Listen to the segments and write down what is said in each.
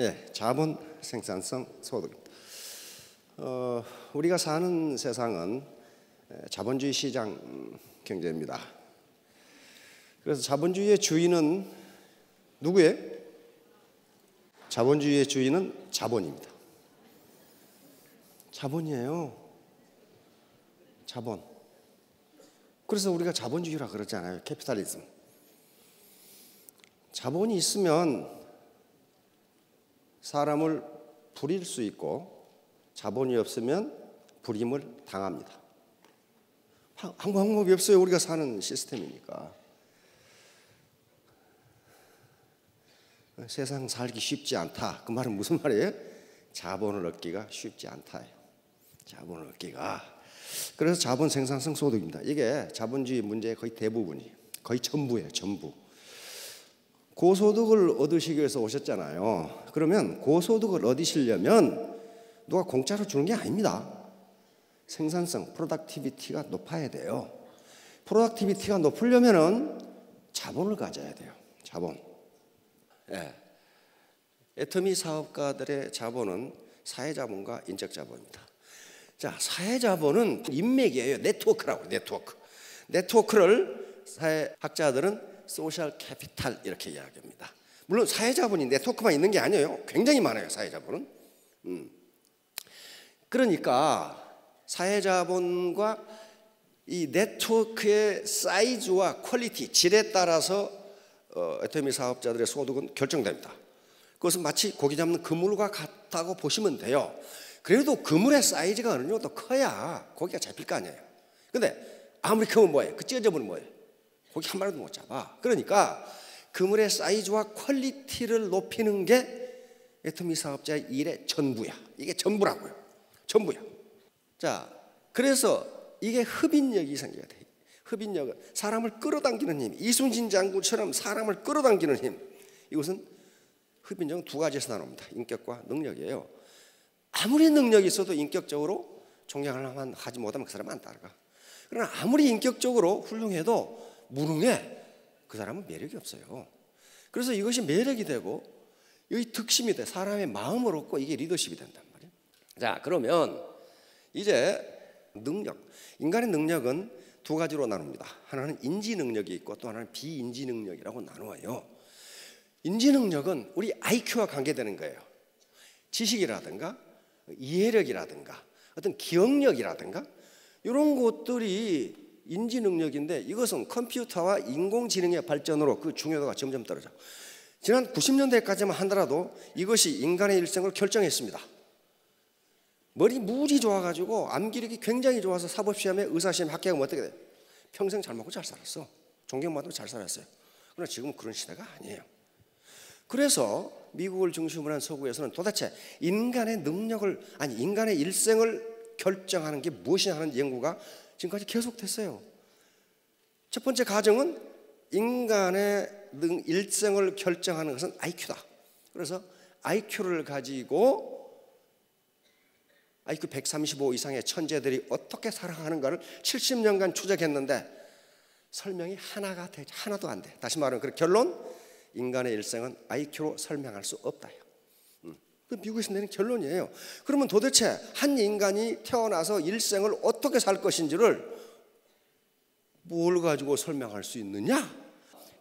예, 자본 생산성 소득입니다. 우리가 사는 세상은 자본주의 시장 경제입니다. 그래서 자본주의의 주인은 누구예요? 자본주의의 주인은 자본입니다. 자본이에요. 자본. 그래서 우리가 자본주의라 그러잖아요. 캐피탈리즘. 자본이 있으면 사람을 부릴 수 있고 자본이 없으면 부림을 당합니다. 한 방법이 없어요. 우리가 사는 시스템이니까. 세상 살기 쉽지 않다. 그 말은 무슨 말이에요? 자본을 얻기가 쉽지 않다예요. 자본을 얻기가. 그래서 자본 생산성 소득입니다. 이게 자본주의 문제의 거의 대부분이, 거의 전부예요. 전부. 고소득을 얻으시기 위해서 오셨잖아요. 그러면 고소득을 얻으시려면 누가 공짜로 주는 게 아닙니다. 생산성, 프로덕티비티가 높아야 돼요. 프로덕티비티가 높으려면은 자본을 가져야 돼요. 자본. 예. 애터미 사업가들의 자본은 사회자본과 인적자본입니다. 자, 사회자본은 인맥이에요. 네트워크라고. 네트워크를 사회학자들은 소셜 캐피탈 이렇게 이야기합니다. 물론 사회자본이 네트워크만 있는 게 아니에요. 굉장히 많아요. 사회자본은. 그러니까 사회자본과 이 네트워크의 사이즈와 퀄리티, 질에 따라서 애터미 사업자들의 소득은 결정됩니다. 그것은 마치 고기 잡는 그물과 같다고 보시면 돼요. 그래도 그물의 사이즈가 어느 정도 커야 고기가 잡힐 거 아니에요. 근데 아무리 크면 뭐예요? 그 찢어져버리면 뭐예요? 고기 한 마리도 못 잡아. 그러니까 그물의 사이즈와 퀄리티를 높이는 게 애터미 사업자의 일의 전부야. 이게 전부라고요. 전부야. 자, 그래서 이게 흡인력이 생겨야 돼. 흡인력은 사람을 끌어당기는 힘. 이순신 장군처럼 사람을 끌어당기는 힘. 이것은 흡인력은 두 가지에서 나눕니다. 인격과 능력이에요. 아무리 능력이 있어도 인격적으로 존경을 하지 못하면 그 사람은 안 따라가. 그러나 아무리 인격적으로 훌륭해도 무능해. 그 사람은 매력이 없어요. 그래서 이것이 매력이 되고 여기 득심이 돼. 사람의 마음을 얻고 이게 리더십이 된단 말이에요. 자, 그러면 이제 능력. 인간의 능력은 두 가지로 나눕니다. 하나는 인지 능력이 있고 또 하나는 비인지 능력이라고 나누어요. 인지 능력은 우리 IQ와 관계되는 거예요. 지식이라든가 이해력이라든가 어떤 기억력이라든가 이런 것들이 인지 능력인데 이것은 컴퓨터와 인공지능의 발전으로 그 중요도가 점점 떨어져. 지난 90년대까지만 하더라도 이것이 인간의 일생을 결정했습니다. 머리 무지 좋아가지고 암기력이 굉장히 좋아서 사법시험에 의사시험에 합격하면 어떻게 돼요? 평생 잘 먹고 잘 살았어. 존경받고 잘 살았어요. 그러나 지금은 그런 시대가 아니에요. 그래서 미국을 중심으로 한 서구에서는 도대체 인간의 능력을, 아니 인간의 일생을 결정하는 게 무엇이냐 하는 연구가 지금까지 계속됐어요. 첫 번째 가정은 인간의 일생을 결정하는 것은 IQ다. 그래서 IQ를 가지고 IQ 135 이상의 천재들이 어떻게 살아가는가를 70년간 추적했는데 설명이 하나도 안 돼. 다시 말하면 그 결론, 인간의 일생은 IQ로 설명할 수 없다. 미국에서 내는 결론이에요. 그러면 도대체 한 인간이 태어나서 일생을 어떻게 살 것인지를 뭘 가지고 설명할 수 있느냐?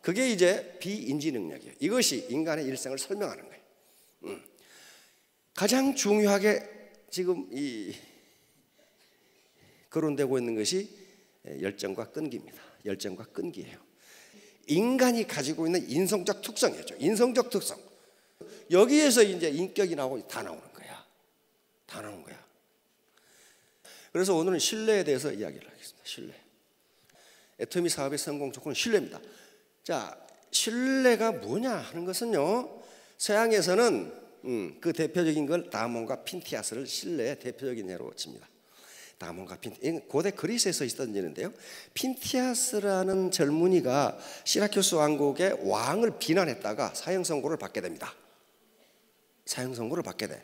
그게 이제 비인지 능력이에요. 이것이 인간의 일생을 설명하는 거예요. 가장 중요하게 지금 이 거론되고 있는 것이 열정과 끈기입니다. 열정과 끈기예요. 인간이 가지고 있는 인성적 특성이죠. 인성적 특성. 여기에서 이제 인격이 나오고 다 나오는 거야. 다 나오는 거야. 그래서 오늘은 신뢰에 대해서 이야기를 하겠습니다. 신뢰. 애터미 사업의 성공 조건은 신뢰입니다. 자, 신뢰가 뭐냐 하는 것은요, 서양에서는 그 대표적인 걸 다몬과 핀티아스를 신뢰의 대표적인 예로 칩니다. 다몬과 핀티아스, 고대 그리스에서 있었던 일인데요. 핀티아스라는 젊은이가 시라큐스 왕국의 왕을 비난했다가 사형 선고를 받게 됩니다. 사형 선고를 받게 돼.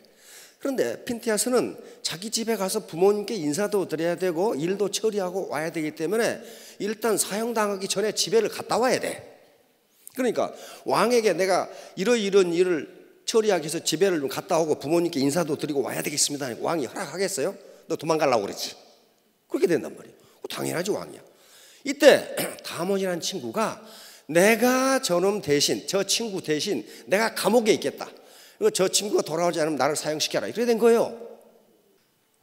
그런데 핀티아스는 자기 집에 가서 부모님께 인사도 드려야 되고 일도 처리하고 와야 되기 때문에 일단 사형당하기 전에 집에를 갔다 와야 돼. 그러니까 왕에게 내가 이런 일을 처리하기 위해서 집에를 좀 갔다 오고 부모님께 인사도 드리고 와야 되겠습니다. 왕이 허락하겠어요? 너 도망가려고 그랬지. 그렇게 된단 말이에요. 당연하지 왕이야. 이때 다몬이라는 친구가 내가 저놈 대신, 저 친구 대신 내가 감옥에 있겠다. 저 친구가 돌아오지 않으면 나를 사형시켜라. 이렇게 된 거예요.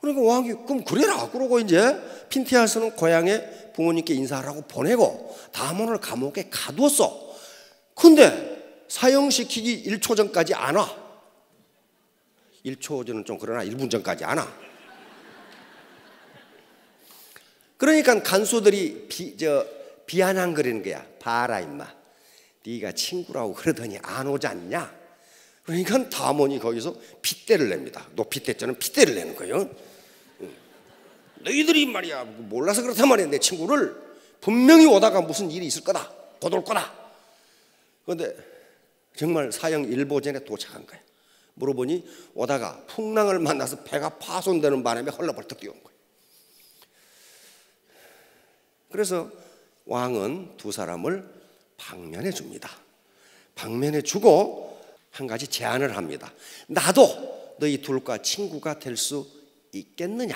그러니까 왕이 그럼 그래라. 그러고 이제 핀티아스는 고향에 부모님께 인사하라고 보내고 다몬을 감옥에 가두었어. 근데 사형시키기 1초 전까지 안 와. 1초 전은 좀 그러나 1분 전까지 안 와. 그러니까 간수들이 비아냥거리는 거야. 봐라 임마, 네가 친구라고 그러더니 안 오지 않냐. 그러니까 다몬이 거기서 핏대를 냅니다. 높이대자는 핏대를 내는 거예요. 너희들이 말이야 몰라서 그렇단 말이야. 내 친구를 분명히 오다가 무슨 일이 있을 거다. 곧 올 거다. 그런데 정말 사형 일보 전에 도착한 거야. 물어보니 오다가 풍랑을 만나서 배가 파손되는 바람에 헐레벌떡 뛰어온 거야. 그래서 왕은 두 사람을 방면해 줍니다. 방면해 주고 한 가지 제안을 합니다. 나도 너희 둘과 친구가 될 수 있겠느냐?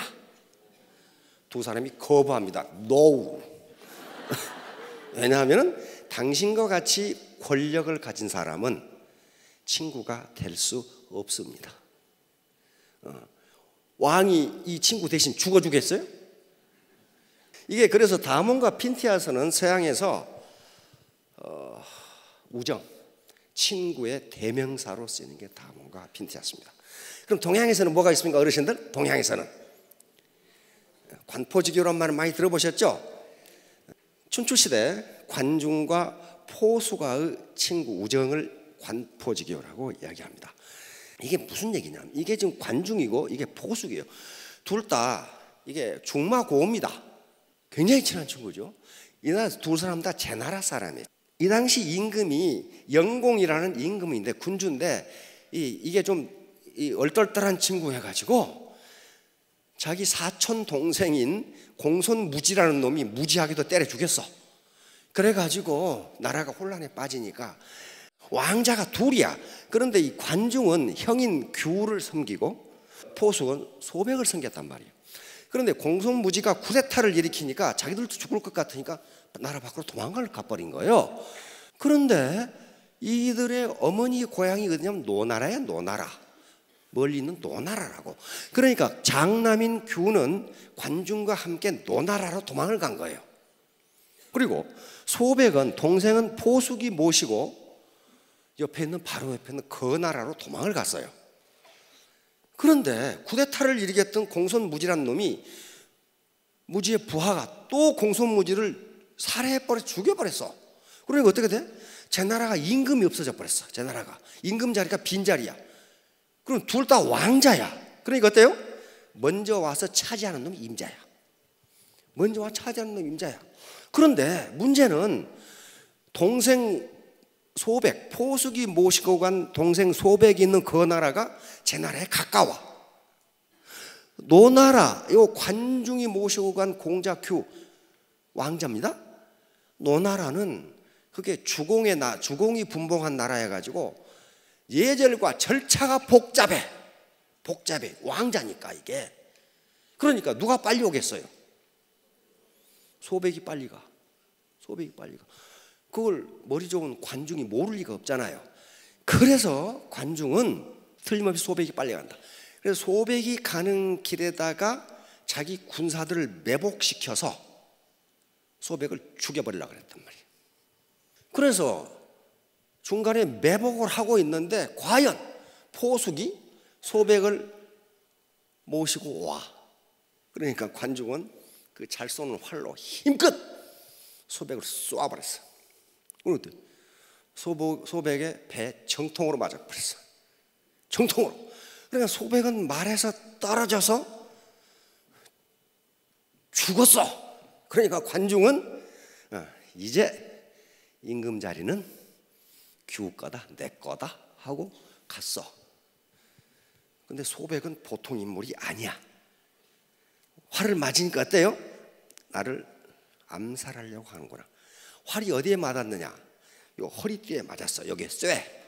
두 사람이 거부합니다. No. 왜냐하면 당신과 같이 권력을 가진 사람은 친구가 될 수 없습니다. 왕이 이 친구 대신 죽어주겠어요? 이게 그래서 다몬과 핀티아스는 서양에서 우정, 친구의 대명사로 쓰이는 게 다몬과 핀티아스입니다. 그럼 동양에서는 뭐가 있습니까? 어르신들? 동양에서는 관포지교란 말을 많이 들어보셨죠? 춘추시대 관중과 포수가의 친구 우정을 관포지교라고 이야기합니다. 이게 무슨 얘기냐면 이게 지금 관중이고 이게 포수기예요. 둘 다 이게 중마고우입니다. 굉장히 친한 친구죠. 이 나라 두 사람 다 제 나라 사람이에요. 이 당시 임금이 영공이라는 임금인데 군주인데 이게 좀 얼떨떨한 친구 해가지고 자기 사촌 동생인 공손무지라는 놈이 무지하게도 때려 죽였어. 그래가지고 나라가 혼란에 빠지니까 왕자가 둘이야. 그런데 이 관중은 형인 규를 섬기고 포수는 소백을 섬겼단 말이에요. 그런데 공손무지가 쿠데타를 일으키니까 자기들도 죽을 것 같으니까 나라 밖으로 도망갈 가버린 거예요. 그런데 이들의 어머니 고향이 어디냐면 노나라야. 노나라. 멀리 있는 노나라라고. 그러니까 장남인 규는 관중과 함께 노나라로 도망을 간 거예요. 그리고 소백은 동생은 포수기 모시고 옆에 있는 바로 옆에 있는 거나라로 도망을 갔어요. 그런데 쿠데타를 일으켰던 공손무지란 놈이 무지의 부하가 또 공손무지를 살해해버려 죽여버렸어. 그러니까 어떻게 돼? 제 나라가 임금이 없어져 버렸어. 제 나라가 임금 자리가 빈자리야. 그럼 둘 다 왕자야. 그러니까 어때요? 먼저 와서 차지하는 놈이 임자야. 먼저 와서 차지하는 놈이 임자야. 그런데 문제는 동생 소백, 포수기 모시고 간 동생 소백이 있는 그 나라가 제 나라에 가까워. 노나라, 요 관중이 모시고 간 공자규 왕자입니다. 노나라는 그게 주공이 분봉한 나라여 가지고 예절과 절차가 복잡해. 왕자니까 이게. 그러니까 누가 빨리 오겠어요? 소백이 빨리 가. 그걸 머리 좋은 관중이 모를 리가 없잖아요. 그래서 관중은 틀림없이 소백이 빨리 간다. 그래서 소백이 가는 길에다가 자기 군사들을 매복시켜서 소백을 죽여버리려고 했단 말이에요. 그래서 중간에 매복을 하고 있는데 과연 포수기 소백을 모시고 와. 그러니까 관중은 그 잘 쏘는 활로 힘껏 소백을 쏘아버렸어. 그런데 소백의 배 정통으로 맞아버렸어. 정통으로. 그러니까 소백은 말에서 떨어져서 죽었어. 그러니까 관중은 이제 임금 자리는 규 거다, 내 거다 하고 갔어. 근데 소백은 보통 인물이 아니야. 활을 맞으니까 어때요? 나를 암살하려고 하는구나. 활이 어디에 맞았느냐? 요 허리띠에 맞았어. 여기에 쇠.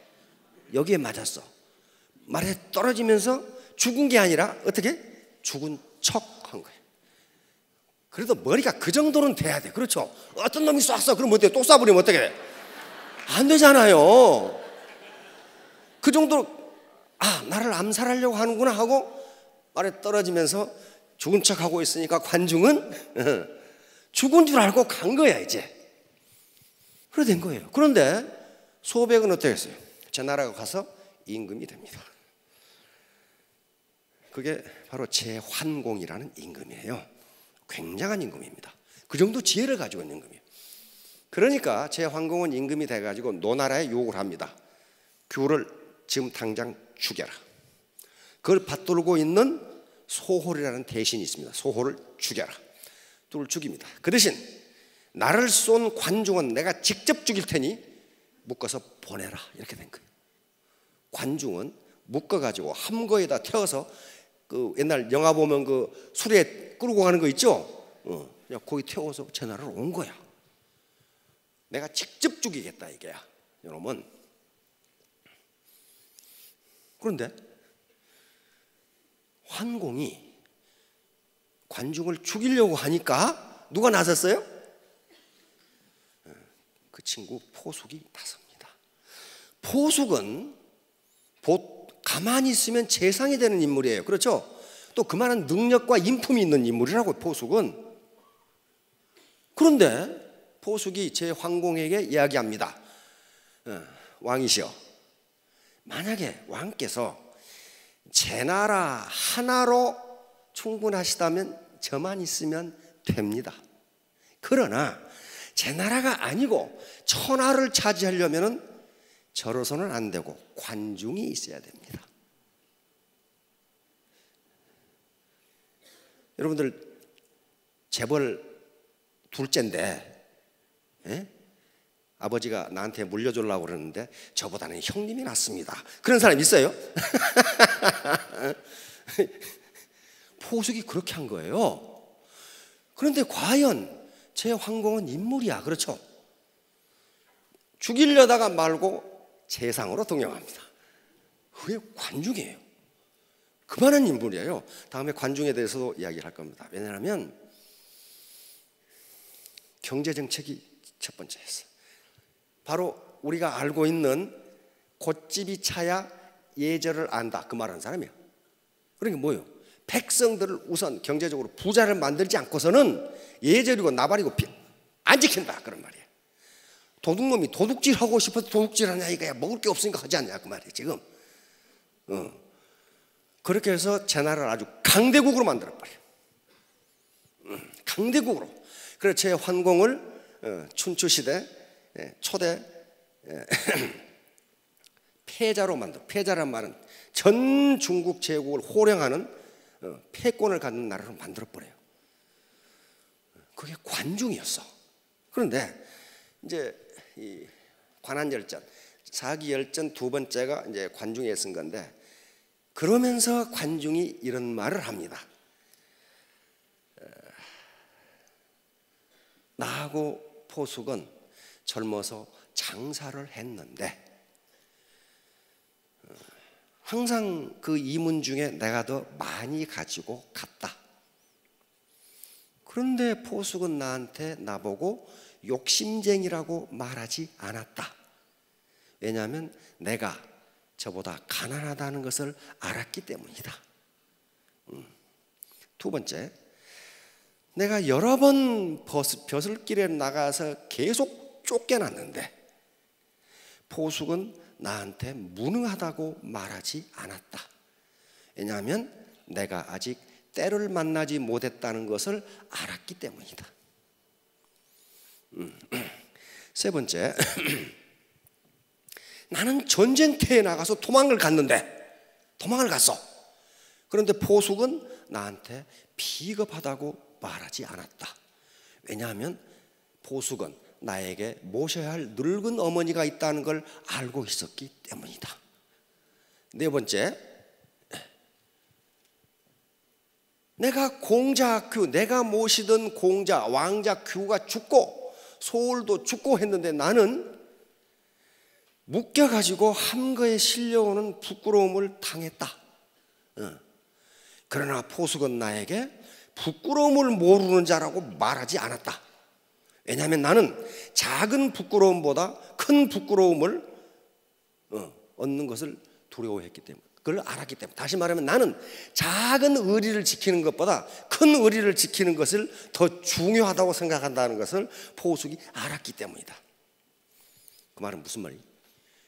여기에 맞았어. 말에 떨어지면서 죽은 게 아니라 어떻게? 죽은 척 한 거예요. 그래도 머리가 그 정도는 돼야 돼. 그렇죠? 어떤 놈이 쐈어. 그럼 어때요? 또 쏴버리면 어떻게 돼? 안 되잖아요. 그 정도로 나를 암살하려고 하는구나 하고 말에 떨어지면서 죽은 척하고 있으니까 관중은 죽은 줄 알고 간 거야 이제. 그래 된 거예요. 그런데 소백은 어떻게 했어요? 제 나라가 가서 임금이 됩니다. 그게 바로 제환공이라는 임금이에요. 굉장한 임금입니다. 그 정도 지혜를 가지고 있는 임금이에요. 그러니까 제환공은 임금이 돼가지고 노나라에 요구를 합니다. 규를 지금 당장 죽여라. 그걸 받들고 있는 소홀이라는 대신이 있습니다. 소홀을 죽여라. 둘을 죽입니다. 그 대신 나를 쏜 관중은 내가 직접 죽일 테니 묶어서 보내라. 이렇게 된 거예요. 관중은 묶어가지고 함거에다 태워서 그 옛날 영화 보면 그 수레 끌고 가는 거 있죠? 그냥 거기 태워서 제 나라로 온 거야. 내가 직접 죽이겠다 이게야. 여러분. 그런데 환공이 관중을 죽이려고 하니까 누가 나섰어요? 그 친구 포숙이 나섭니다. 포숙은 가만히 있으면 재상이 되는 인물이에요. 그렇죠? 또 그만한 능력과 인품이 있는 인물이라고 포숙은. 그런데 포숙이 제환공에게 이야기합니다. 왕이시여, 만약에 왕께서 제 나라 하나로 충분하시다면 저만 있으면 됩니다. 그러나 제 나라가 아니고 천하를 차지하려면 저로서는 안 되고 관중이 있어야 됩니다. 여러분들 재벌 둘째인데 아버지가 나한테 물려주려고 그러는데 저보다는 형님이 낫습니다. 그런 사람 있어요? 포숙이 그렇게 한 거예요. 그런데 과연 제환공은 인물이야. 그렇죠? 죽이려다가 말고 재상으로 등용합니다. 그게 관중이에요. 그만한 인물이에요. 다음에 관중에 대해서도 이야기를 할 겁니다. 왜냐하면 경제정책이 첫 번째였어요. 바로 우리가 알고 있는 곶집이 차야 예절을 안다. 그 말하는 사람이에요. 그러니까 뭐예요? 백성들을 우선 경제적으로 부자를 만들지 않고서는 예절이고 나발이고 안 지킨다. 그런 말이에요. 도둑놈이 도둑질하고 싶어서 도둑질하냐 이거야. 먹을 게 없으니까 하지 않냐 그 말이에요 지금. 그렇게 해서 제 나라를 아주 강대국으로 만들어버려요. 강대국으로. 그래서 제환공을 춘추시대 초대 패자로 만들어. 패자란 말은 전 중국 제국을 호령하는 패권을 갖는 나라로 만들어버려요. 그게 관중이었어. 그런데 이제 이 관한열전, 사기열전 두 번째가 이제 관중에 쓴 건데, 그러면서 관중이 이런 말을 합니다. 나하고 포숙은 젊어서 장사를 했는데 항상 그 이문 중에 내가 더 많이 가지고 갔다. 그런데 포숙은 나보고 욕심쟁이라고 말하지 않았다. 왜냐하면 내가 저보다 가난하다는 것을 알았기 때문이다. 두 번째, 내가 여러 번 벼슬길에 나가서 계속 쫓겨났는데 포숙은 나한테 무능하다고 말하지 않았다. 왜냐하면 내가 아직 때를 만나지 못했다는 것을 알았기 때문이다. 세 번째, 나는 전쟁터에 나가서 도망을 갔어. 그런데 포숙은 나한테 비겁하다고 말하지 않았다. 왜냐하면 포숙은 나에게 모셔야 할 늙은 어머니가 있다는 걸 알고 있었기 때문이다. 네 번째, 내가 내가 모시던 공자, 왕자 규가 죽고 소울도 죽고 했는데 나는 묶여가지고 함거에 실려오는 부끄러움을 당했다. 그러나 포수건 나에게 부끄러움을 모르는 자라고 말하지 않았다. 왜냐하면 나는 작은 부끄러움보다 큰 부끄러움을 얻는 것을 두려워했기 때문에, 그걸 알았기 때문에. 다시 말하면 나는 작은 의리를 지키는 것보다 큰 의리를 지키는 것을 더 중요하다고 생각한다는 것을 포수기 알았기 때문이다. 그 말은 무슨 말이에요?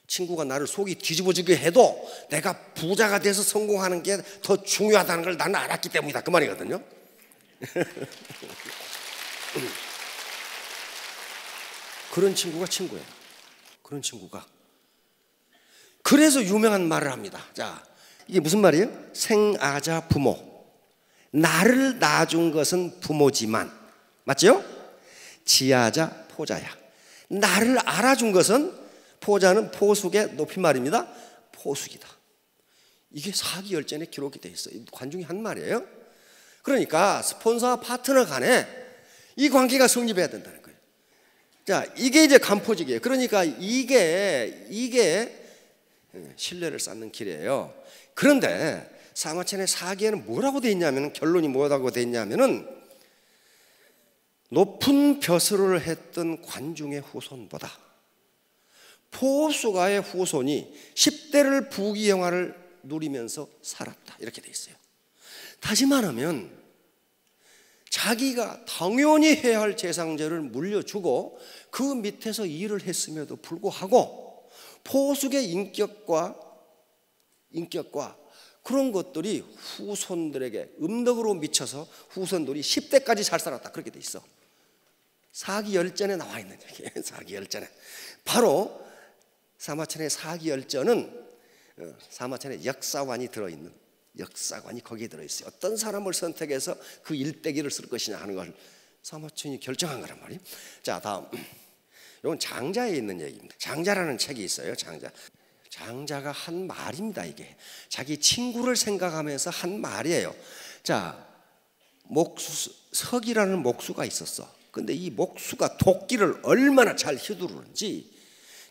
친구가 나를 속이 뒤집어지게 해도 내가 부자가 돼서 성공하는 게 더 중요하다는 걸 나는 알았기 때문이다, 그 말이거든요. 그런 친구가 친구예요. 그런 친구가. 그래서 유명한 말을 합니다. 자, 이게 무슨 말이에요? 생아자 부모. 나를 낳아준 것은 부모지만, 맞죠? 지아자 포자야. 나를 알아준 것은, 포자는 포숙의 높임말입니다. 포숙이다. 이게 사기열전에 기록이 되어 있어요. 관중이 한 말이에요. 그러니까 스폰서와 파트너 간에 이 관계가 성립해야 된다는 거예요. 자, 이게 이제 간포직이에요. 그러니까 이게 신뢰를 쌓는 길이에요. 그런데 사마천의 사기에는 뭐라고 되어 있냐면, 결론이 뭐라고 되어 있냐면은, 높은 벼슬을 했던 관중의 후손보다 포수가의 후손이 10대를 부귀영화를 누리면서 살았다, 이렇게 돼 있어요. 다시 말하면 자기가 당연히 해야 할 재상제를 물려주고 그 밑에서 일을 했음에도 불구하고 포수의 인격과 그런 것들이 후손들에게 음덕으로 미쳐서 후손들이 10대까지 잘 살았다, 그렇게 돼 있어. 사기열전에 나와 있는 얘기예요. 사기열전에. 바로 사마천의 사기열전은 사마천의 역사관이 들어있는, 역사관이 거기에 들어있어요. 어떤 사람을 선택해서 그 일대기를 쓸 것이냐 하는 걸 사마천이 결정한 거란 말이에요. 자, 다음. 이건 장자에 있는 얘기입니다. 장자라는 책이 있어요. 장자가 한 말입니다. 이게 자기 친구를 생각하면서 한 말이에요. 자, 석이라는 목수가 있었어. 근데 이 목수가 도끼를 얼마나 잘 휘두르는지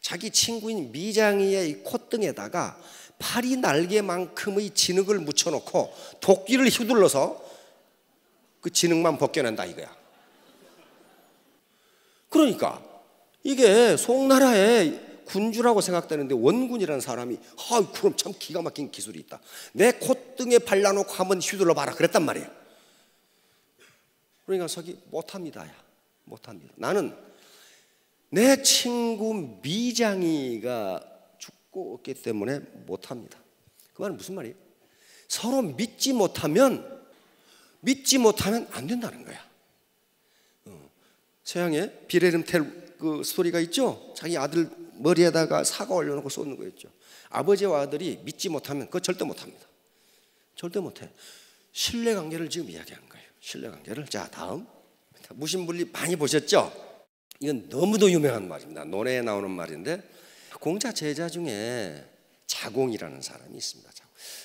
자기 친구인 미장이의 이 콧등에다가 파리 날개만큼의 진흙을 묻혀놓고 도끼를 휘둘러서 그 진흙만 벗겨낸다 이거야. 그러니까 이게 송나라의 군주라고 생각되는데 원군이라는 사람이 그럼 참 기가 막힌 기술이 있다. 내 콧등에 발라놓고 한번 휘둘러 봐라 그랬단 말이에요. 그러니까 석이 못합니다. 못합니다. 나는 내 친구 미장이가 죽고 없기 때문에 못합니다. 그 말은 무슨 말이에요? 서로 믿지 못하면 안 된다는 거야. 서양의 비레름 텔 그 스토리가 있죠. 자기 아들 머리에다가 사과 올려놓고 쏘는 거 있죠. 아버지와 아들이 믿지 못하면 그거 절대 못합니다. 절대 못해. 신뢰관계를 지금 이야기한 거예요. 신뢰관계를. 자, 다음. 무신분리 많이 보셨죠? 이건 너무도 유명한 말입니다. 논어에 나오는 말인데, 공자 제자 중에 자공이라는 사람이 있습니다.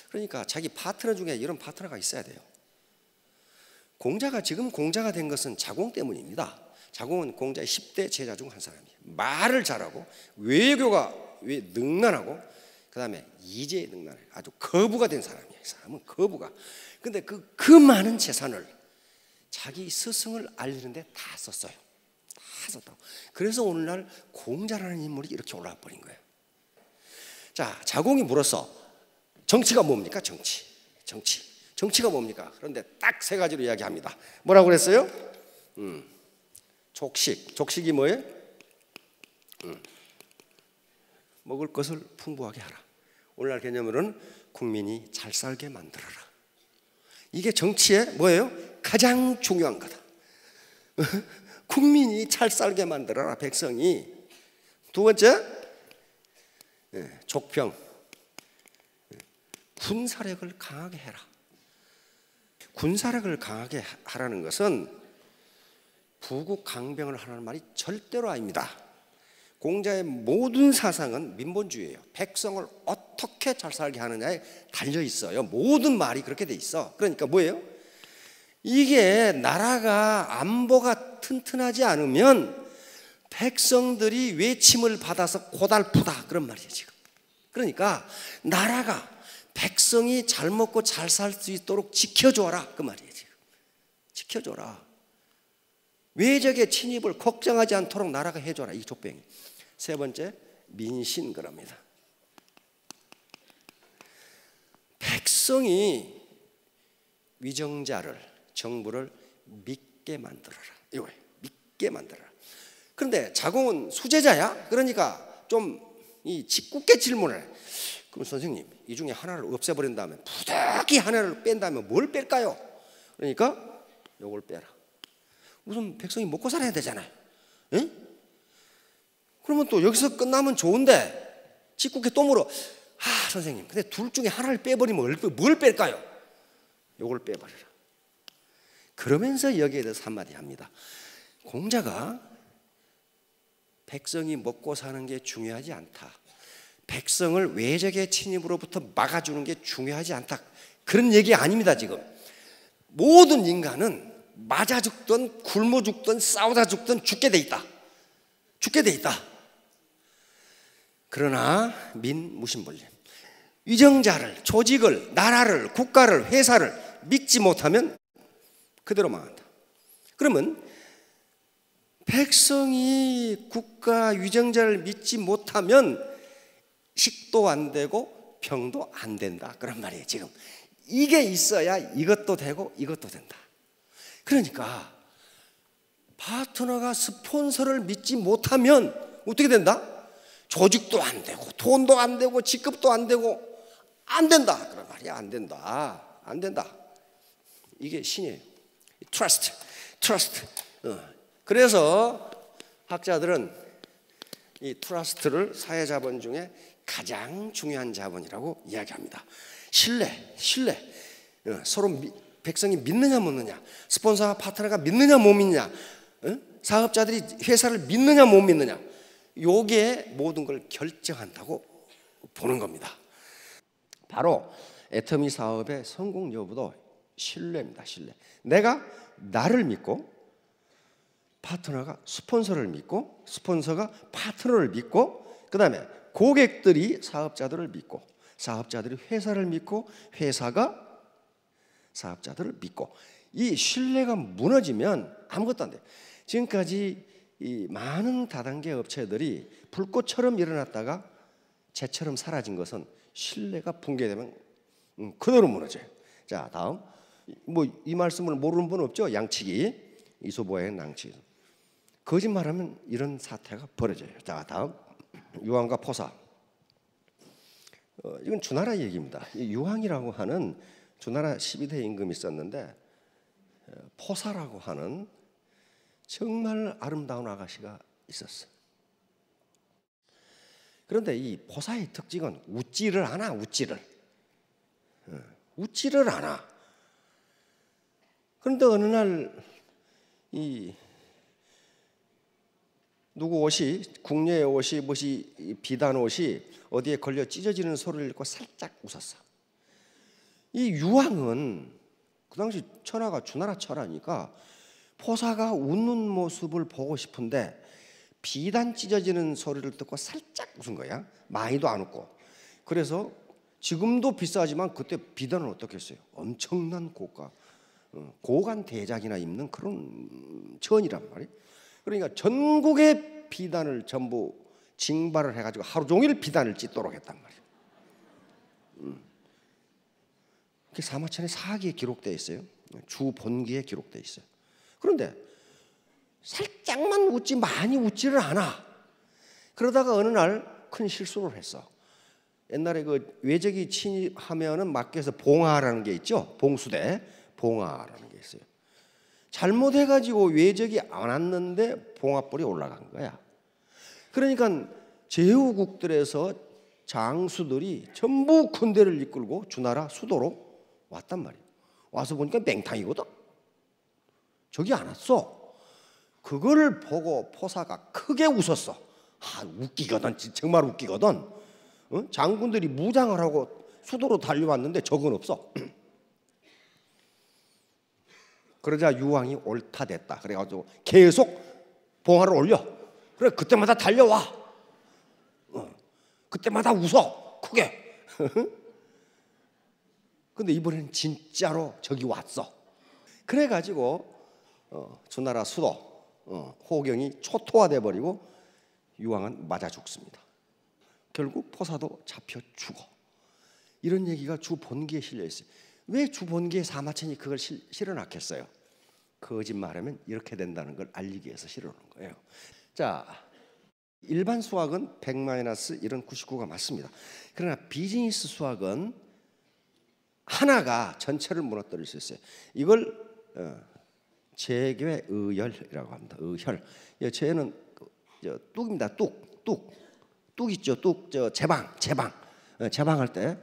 그러니까 자기 파트너 중에 이런 파트너가 있어야 돼요. 공자가 지금 공자가 된 것은 자공 때문입니다. 자공은 공자의 10대 제자 중 한 사람이에요. 말을 잘하고 외교가 능란하고 그다음에 이제에 능란해요. 아주 거부가 된 사람이에요. 이 사람은 거부가. 근데 그 많은 재산을 자기 스승을 알리는데 다 썼어요. 다 썼다고. 그래서 오늘날 공자라는 인물이 이렇게 올라와 버린 거예요. 자, 자공이 물었어. 정치가 뭡니까? 정치가 뭡니까? 그런데 딱 세 가지로 이야기합니다. 뭐라고 그랬어요? 족식이 뭐예요? 먹을 것을 풍부하게 하라. 오늘날 개념으로는 국민이 잘 살게 만들어라. 이게 정치의 뭐예요? 가장 중요한 거다. 국민이 잘 살게 만들어라, 백성이. 두 번째, 족평. 군사력을 강하게 해라. 군사력을 강하게 하라는 것은 부국 강병을 하라는 말이 절대로 아닙니다. 공자의 모든 사상은 민본주의예요. 백성을 어떻게 잘 살게 하느냐에 달려 있어요. 모든 말이 그렇게 돼 있어. 그러니까 뭐예요? 이게 나라가 안보가 튼튼하지 않으면 백성들이 외침을 받아서 고달프다 그런 말이에요 지금. 그러니까 나라가 백성이 잘 먹고 잘 살 수 있도록 지켜줘라 그 말이에요 지금. 지켜줘라. 외적의 침입을 걱정하지 않도록 나라가 해줘라 이 족병이. 세 번째 민신 그럽니다. 백성이 위정자를 정부를 믿게 만들어라 이거예요. 믿게 만들어라. 그런데 자공은 수제자야. 그러니까 좀 이 짓궂게 질문을 해. 그럼 선생님 이 중에 하나를 없애버린다면 부득이 하나를 뺀다면 뭘 뺄까요? 그러니까 요걸 빼라. 우선 백성이 먹고 살아야 되잖아요. 응? 그러면 또 여기서 끝나면 좋은데 짓궂게 또 물어. 선생님 근데 둘 중에 하나를 빼버리면 뭘 뺄까요? 요걸 빼버려라. 그러면서 여기에 대해서 한마디 합니다. 공자가 백성이 먹고 사는 게 중요하지 않다. 백성을 외적의 침입으로부터 막아주는 게 중요하지 않다. 그런 얘기 아닙니다 지금. 모든 인간은 맞아 죽든 굶어 죽든 싸우다 죽든 죽게 돼 있다. 죽게 돼 있다. 그러나 민무신벌림. 위정자를, 조직을, 나라를, 국가를, 회사를 믿지 못하면 그대로 망한다. 그러면 백성이 국가 위정자를 믿지 못하면 식도 안 되고 병도 안 된다 그런 말이에요 지금. 이게 있어야 이것도 되고 이것도 된다. 그러니까 파트너가 스폰서를 믿지 못하면 어떻게 된다? 조직도 안 되고 돈도 안 되고 직급도 안 되고 안 된다 그런 말이야. 안 된다. 안 된다. 이게 신이에요. 트러스트. 그래서 학자들은 이 트러스트를 사회자본 중에 가장 중요한 자본이라고 이야기합니다. 신뢰. 서로 백성이 믿느냐 못 믿느냐, 스폰서와 파트너가 믿느냐 못 믿느냐, 사업자들이 회사를 믿느냐 못 믿느냐, 요게 모든 걸 결정한다고 보는 겁니다. 바로 애터미 사업의 성공 여부도 신뢰입니다. 신뢰. 내가 나를 믿고 파트너가 스폰서를 믿고 스폰서가 파트너를 믿고 그 다음에 고객들이 사업자들을 믿고 사업자들이 회사를 믿고 회사가 사업자들을 믿고 이 신뢰가 무너지면 아무것도 안 돼. 지금까지 이 많은 다단계 업체들이 불꽃처럼 일어났다가 재처럼 사라진 것은 신뢰가 붕괴되면 그대로 무너져요. 자, 다음 뭐 이 말씀을 모르는 분 없죠? 양치기, 이소보의 낭치. 거짓말하면 이런 사태가 벌어져요. 자, 다음 유황과 포사. 이건 주나라 얘기입니다. 유황이라고 하는 주나라 12대 임금이 있었는데 포사라고 하는 정말 아름다운 아가씨가 있었어요. 그런데 이 포사의 특징은 웃지를 않아. 웃지를 않아. 그런데 어느 날 이 누구 옷이 궁녀의 옷이 무엇이 비단 옷이 어디에 걸려 찢어지는 소리를 듣고 살짝 웃었어. 이 유황은 그 당시 천하가 주나라 천하니까 포사가 웃는 모습을 보고 싶은데 비단 찢어지는 소리를 듣고 살짝 웃은 거야. 많이도 안 웃고. 그래서 지금도 비싸지만 그때 비단은 어떻겠어요? 엄청난 고가, 고관 대작이나 입는 그런 천이란 말이에요. 그러니까 전국의 비단을 전부 징발을 해가지고 하루 종일 비단을 찢도록 했단 말이에요. 그게 사마천의 사기에 기록되어 있어요. 주 본기에 기록되어 있어요. 그런데 살짝만 웃지 많이 웃지를 않아. 그러다가 어느 날 큰 실수를 했어. 옛날에 그 외적이 침입하면은 막에서 봉화라는 게 있죠. 봉수대 봉화라는 게 있어요. 잘못해가지고 외적이 안 왔는데 봉화불이 올라간 거야. 그러니까 제후국들에서 장수들이 전부 군대를 이끌고 주나라 수도로 왔단 말이에요. 와서 보니까 맹탕이거든. 저기 안 왔어. 그거를 보고 포사가 크게 웃었어. 웃기거든. 정말 웃기거든. 장군들이 무장을 하고 수도로 달려왔는데 적은 없어. 그러자 유황이 옳다 됐다. 그래가지고 계속 봉화를 올려. 그래 그때마다 달려와. 그때마다 웃어 크게. 근데 이번에는 진짜로 저기 왔어. 그래가지고 주나라 수도 호경이 초토화돼 버리고 유황은 맞아 죽습니다. 결국 포사도 잡혀 죽어. 이런 얘기가 주본기에 실려 있어요. 왜 주본기에 사마천이 그걸 실어놨겠어요? 거짓말하면 이렇게 된다는 걸 알리기 위해서 실어놓은 거예요. 자, 일반 수학은 100-1은 99가 맞습니다. 그러나 비즈니스 수학은 하나가 전체를 무너뜨릴 수 있어요. 이걸 재괴 의열이라고 합니다. 의혈. 쟤는 뚝입니다. 뚝 있죠. 뚝 제방할 때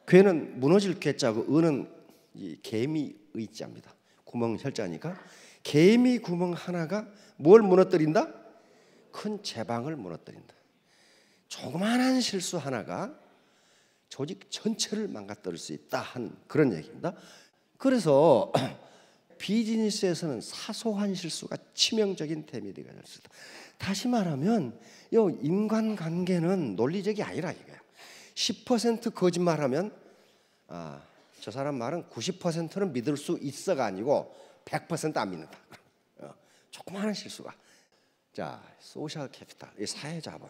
괴는 무너질 괴자고 의는 이 개미 의자입니다. 구멍 혈자니까 개미 구멍 하나가 뭘 무너뜨린다? 큰 제방을 무너뜨린다. 조그마한 실수 하나가 조직 전체를 망가뜨릴 수 있다 한 그런 얘기입니다. 그래서 비즈니스에서는 사소한 실수가 치명적인 데미지가 될 수 있다. 다시 말하면 이 인간관계는 논리적이 아니라 이거야. 10% 거짓말하면 저 사람 말은 90%는 믿을 수 있어가 아니고 100% 안 믿는다. 조그마한 실수가. 자, 소셜 캐피탈, 이 사회자본.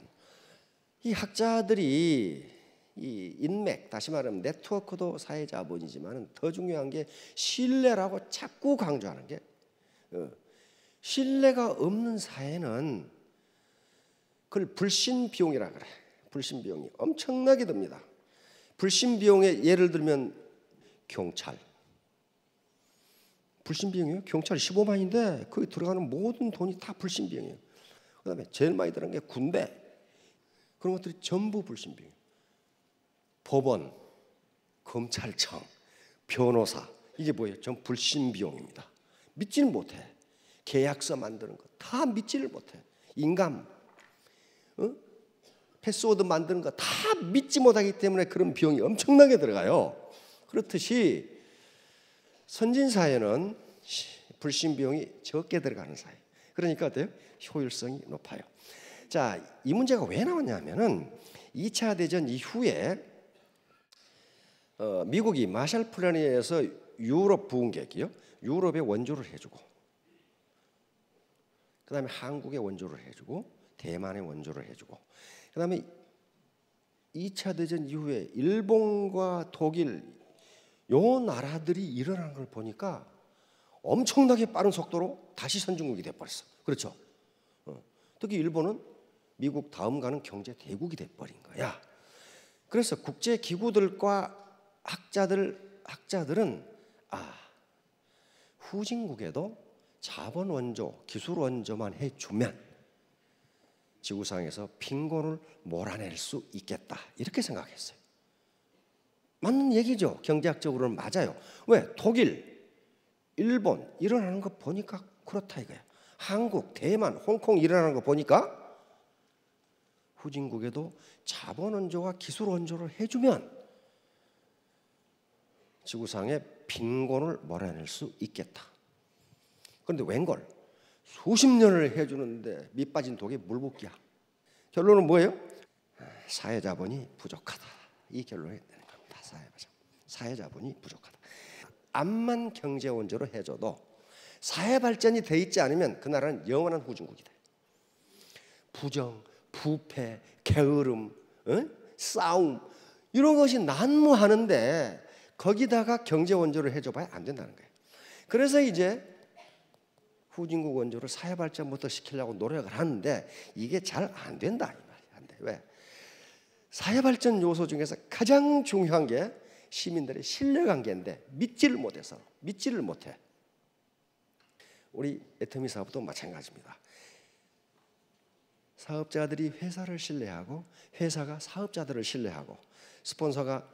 이 학자들이 이 인맥, 다시 말하면 네트워크도 사회자본이지만 더 중요한 게 신뢰라고 자꾸 강조하는 게 신뢰가 없는 사회는 그걸 불신비용이라 그래. 불신비용이 엄청나게 듭니다. 불신비용에 예를 들면 경찰. 불신비용이요? 경찰 15만인데 거기 들어가는 모든 돈이 다 불신비용이에요. 그 다음에 제일 많이 들어간 게 군대. 그런 것들이 전부 불신비용이에요. 법원, 검찰청, 변호사. 이게 뭐예요? 전 불신비용입니다. 믿지는 못해. 계약서 만드는 거 다 믿지를 못해. 인감, 패스워드 만드는 거 다 믿지 못하기 때문에 그런 비용이 엄청나게 들어가요. 그렇듯이 선진사회는 불신 비용이 적게 들어가는 사회. 그러니까 어때요? 효율성이 높아요. 자, 이 문제가 왜 나왔냐면은 2차 대전 이후에 미국이 마샬 플랜에 의해서 유럽 부흥객이요. 유럽에 원조를 해주고, 그 다음에 한국에 원조를 해주고, 대만에 원조를 해주고, 그 다음에 2차 대전 이후에 일본과 독일 요 나라들이 일어나는 걸 보니까 엄청나게 빠른 속도로 다시 선진국이 돼버렸어. 그렇죠? 특히 일본은 미국 다음 가는 경제 대국이 돼버린 거야. 그래서 국제 기구들과 학자들은 후진국에도 자본 원조, 기술 원조만 해주면 지구상에서 빈곤을 몰아낼 수 있겠다 이렇게 생각했어요. 맞는 얘기죠. 경제학적으로는 맞아요. 왜? 독일, 일본 일어나는 거 보니까 그렇다 이거야. 한국, 대만, 홍콩 일어나는 거 보니까 후진국에도 자본 원조와 기술 원조를 해주면 지구상의 빈곤을 몰아낼 수 있겠다. 그런데 웬걸? 수십 년을 해주는데 밑 빠진 독에 물 붓기야. 결론은 뭐예요? 사회자본이 부족하다. 이 결론이 되는 겁니다. 사회자본이 부족하다. 암만 경제 원조로 해줘도 사회 발전이 돼 있지 않으면 그 나라는 영원한 후진국이 돼. 부정, 부패, 게으름, 싸움 이런 것이 난무하는데 거기다가 경제 원조를 해줘봐야 안 된다는 거예요. 그래서 이제 후진국 원조를 사회 발전부터 시키려고 노력을 하는데 이게 잘 안 된다 이 말이야. 안 돼. 왜? 사회 발전 요소 중에서 가장 중요한 게 시민들의 신뢰관계인데 믿지를 못해. 우리 애터미 사업도 마찬가지입니다. 사업자들이 회사를 신뢰하고 회사가 사업자들을 신뢰하고 스폰서가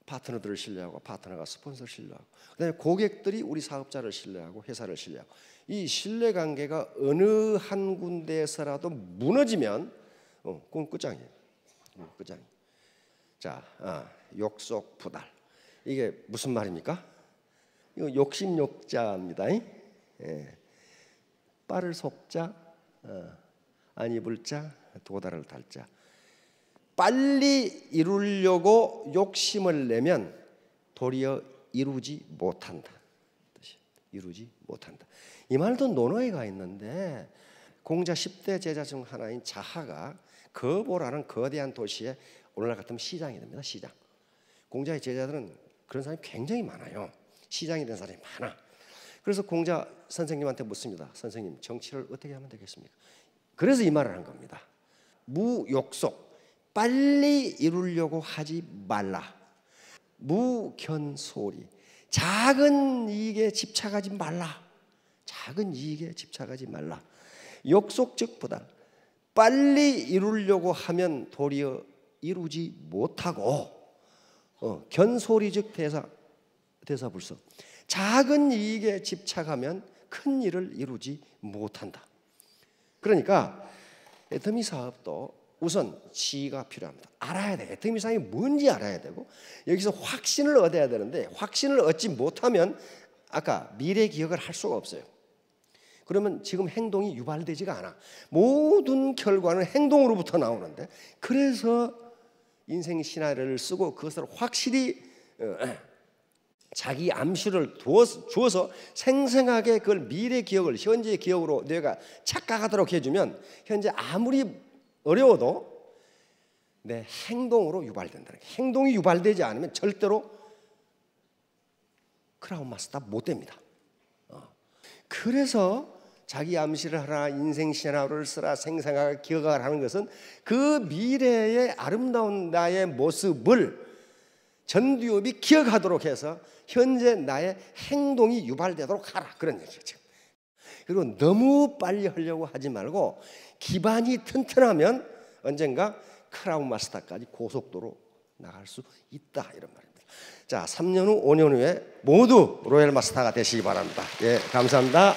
파트너들을 신뢰하고 파트너가 스폰서를 신뢰하고 그다음에 고객들이 우리 사업자를 신뢰하고 회사를 신뢰하고 이 신뢰관계가 어느 한 군데에서라도 무너지면 그건 끝장이에요. 끝장. 자, 욕속부달 이게 무슨 말입니까? 이거 욕심욕자입니다. 예. 빠를 속자 안 입을 자, 도다를 달자. 빨리 이루려고 욕심을 내면 도리어 이루지 못한다. 이루지 못한다. 이 말도 논어가 있는데 공자 10대 제자 중 하나인 자하가 거보라는 거대한 도시에 오늘날 같으면 시장이 됩니다. 시장. 공자의 제자들은 그런 사람이 굉장히 많아요. 시장이 된 사람이 많아. 그래서 공자 선생님한테 묻습니다. 선생님, 정치를 어떻게 하면 되겠습니까? 그래서 이 말을 한 겁니다. 무욕속, 빨리 이루려고 하지 말라. 무견소리, 작은 이익에 집착하지 말라. 작은 이익에 집착하지 말라. 욕속즉보다 빨리 이루려고 하면 도리어 이루지 못하고, 견소리즉 대사불서, 작은 이익에 집착하면 큰 일을 이루지 못한다. 그러니까 애터미 사업도 우선 지혜가 필요합니다. 알아야 돼. 애터미 사업이 뭔지 알아야 되고, 여기서 확신을 얻어야 되는데 확신을 얻지 못하면 아까 미래 기억을 할 수가 없어요. 그러면 지금 행동이 유발되지가 않아. 모든 결과는 행동으로부터 나오는데, 그래서 인생 신화를 쓰고 그것을 확실히 자기 암시를 주어서 생생하게 그걸 미래 기억을 현재의 기억으로 뇌가 착각하도록 해주면 현재 아무리 어려워도 내 행동으로 유발된다는 거예요. 행동이 유발되지 않으면 절대로 크라운 마스터 못 됩니다. 그래서 자기 암시를 하라, 인생 시나리오를 쓰라, 생생하게 기억을 하는 것은 그 미래의 아름다운 나의 모습을 전두엽이 기억하도록 해서 현재 나의 행동이 유발되도록 하라, 그런 얘기죠. 그리고 너무 빨리 하려고 하지 말고 기반이 튼튼하면 언젠가 크라운 마스터까지 고속도로 나갈 수 있다, 이런 말입니다. 자, 3년 후, 5년 후에 모두 로얄 마스터가 되시기 바랍니다. 예, 감사합니다.